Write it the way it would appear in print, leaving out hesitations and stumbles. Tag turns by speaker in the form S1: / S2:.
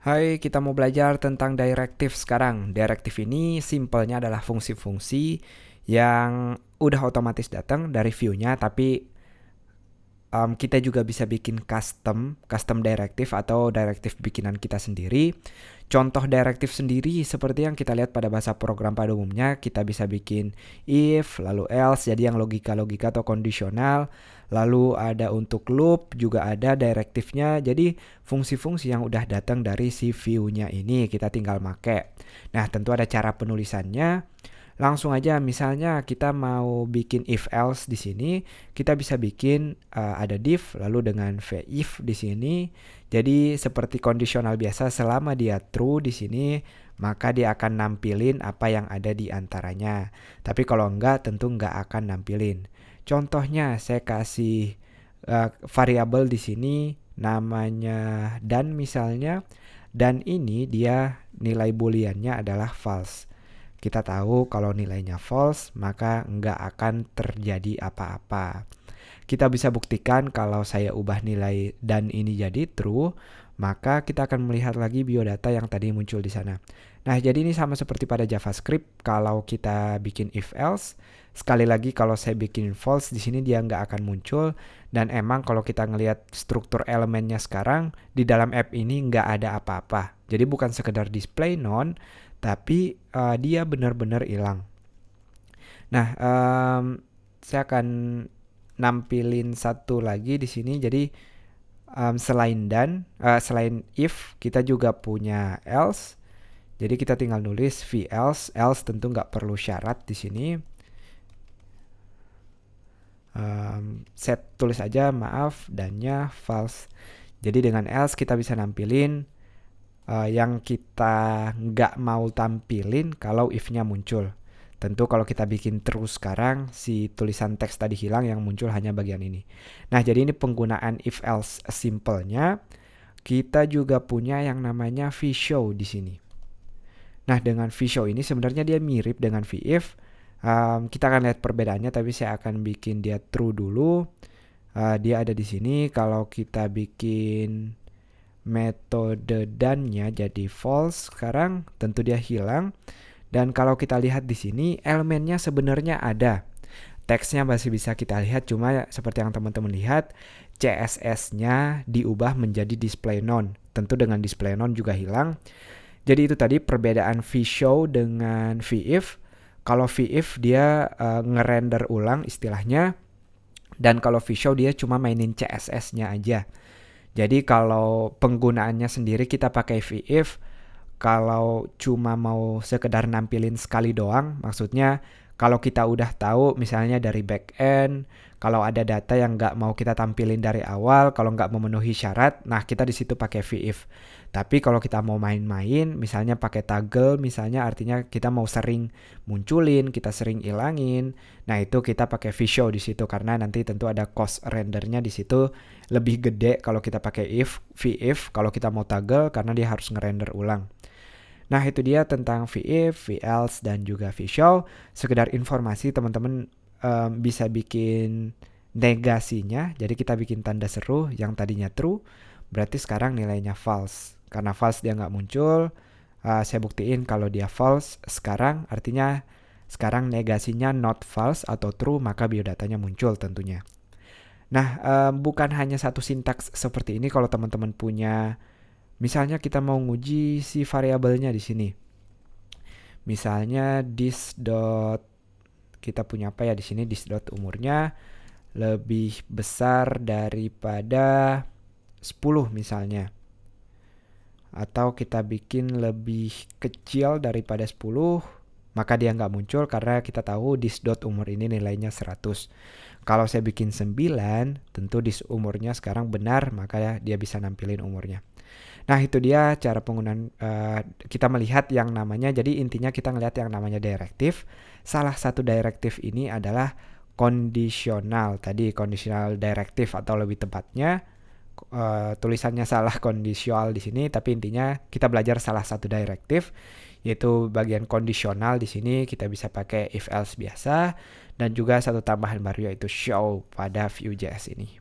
S1: Hai, kita mau belajar tentang directive sekarang. Directive ini simpelnya adalah fungsi-fungsi yang udah otomatis datang dari view-nya, tapi kita juga bisa bikin custom directive atau directive bikinan kita sendiri. Contoh directive sendiri seperti yang kita lihat pada bahasa program pada umumnya, kita bisa bikin if, lalu else, jadi yang logika-logika atau kondisional. Lalu ada untuk loop, juga ada directive-nya. Jadi fungsi-fungsi yang udah datang dari si view-nya ini kita tinggal make. Nah, tentu ada cara penulisannya. Langsung aja, misalnya kita mau bikin if else di sini, kita bisa bikin ada div lalu dengan if di sini. Jadi seperti kondisional biasa, selama dia true di sini, maka dia akan nampilin apa yang ada di antaranya. Tapi kalau enggak, tentu enggak akan nampilin. Contohnya saya kasih variabel di sini namanya dan misalnya, dan ini dia nilai booleannya adalah false. Kita tahu kalau nilainya false, maka nggak akan terjadi apa-apa. Kita bisa buktikan kalau saya ubah nilai dan ini jadi true, maka kita akan melihat lagi biodata yang tadi muncul di sana. Nah, jadi ini sama seperti pada JavaScript. Kalau kita bikin if else, sekali lagi kalau saya bikin false di sini dia nggak akan muncul. Dan emang kalau kita ngelihat struktur elemennya sekarang di dalam app ini nggak ada apa-apa. Jadi bukan sekedar display none, tapi dia benar-benar hilang. Nah, saya akan nampilin satu lagi di sini. Jadi selain if, kita juga punya else. Jadi kita tinggal nulis v else. Else tentu nggak perlu syarat di sini. Saya tulis aja maaf dannya false. Jadi dengan else kita bisa nampilin yang kita nggak mau tampilin kalau if-nya muncul. Tentu kalau kita bikin terus sekarang, si tulisan teks tadi hilang, yang muncul hanya bagian ini. Nah, jadi ini penggunaan if else simple-nya. Kita juga punya yang namanya vshow di sini. Nah, dengan vshow ini sebenarnya dia mirip dengan vif. Kita akan lihat perbedaannya, tapi saya akan bikin dia true dulu. Dia ada di sini. Kalau kita bikin metode dannya jadi false sekarang, tentu dia hilang. Dan kalau kita lihat di sini, elemennya sebenarnya ada. Teksnya masih bisa kita lihat, cuma seperti yang teman-teman lihat, CSS-nya diubah menjadi display none. Tentu dengan display none juga hilang. Jadi itu tadi perbedaan vshow dengan vif. Kalau vif dia ngerender ulang istilahnya, dan kalau vshow dia cuma mainin CSS-nya aja. Jadi kalau penggunaannya sendiri kita pakai vif. Kalau cuma mau sekedar nampilin sekali doang, maksudnya kalau kita udah tahu misalnya dari backend, kalau ada data yang nggak mau kita tampilin dari awal, kalau nggak memenuhi syarat, nah kita di situ pakai vif. Tapi kalau kita mau main-main, misalnya pakai toggle, misalnya artinya kita mau sering munculin, kita sering ilangin, nah itu kita pakai vshow di situ karena nanti tentu ada cost rendernya di situ lebih gede kalau kita pakai vif, kalau kita mau toggle karena dia harus ngerender ulang. Nah, itu dia tentang vif, velse, dan juga vshow. Sekedar informasi, teman-teman bisa bikin negasinya. Jadi kita bikin tanda seru yang tadinya true, berarti sekarang nilainya false. Karena false dia nggak muncul, saya buktiin kalau dia false sekarang, artinya sekarang negasinya not false atau true, maka biodatanya muncul tentunya. Nah, bukan hanya satu sintaks seperti ini. Kalau teman-teman punya, misalnya kita mau nguji si variabelnya di sini. Misalnya this dot, kita punya apa ya di sini, this dot umurnya lebih besar daripada 10 misalnya. Atau kita bikin lebih kecil daripada 10, maka dia nggak muncul karena kita tahu this dot umur ini nilainya 100. Kalau saya bikin 9, tentu this umurnya sekarang benar, maka dia bisa nampilin umurnya. Nah, itu dia cara penggunaan kita melihat yang namanya, jadi intinya kita ngelihat yang namanya directive. Salah satu directive ini adalah kondisional. Tadi conditional directive atau lebih tepatnya tulisannya salah kondisional di sini, tapi intinya kita belajar salah satu directive yaitu bagian kondisional. Di sini kita bisa pakai if else biasa dan juga satu tambahan baru yaitu show pada Vue.js ini.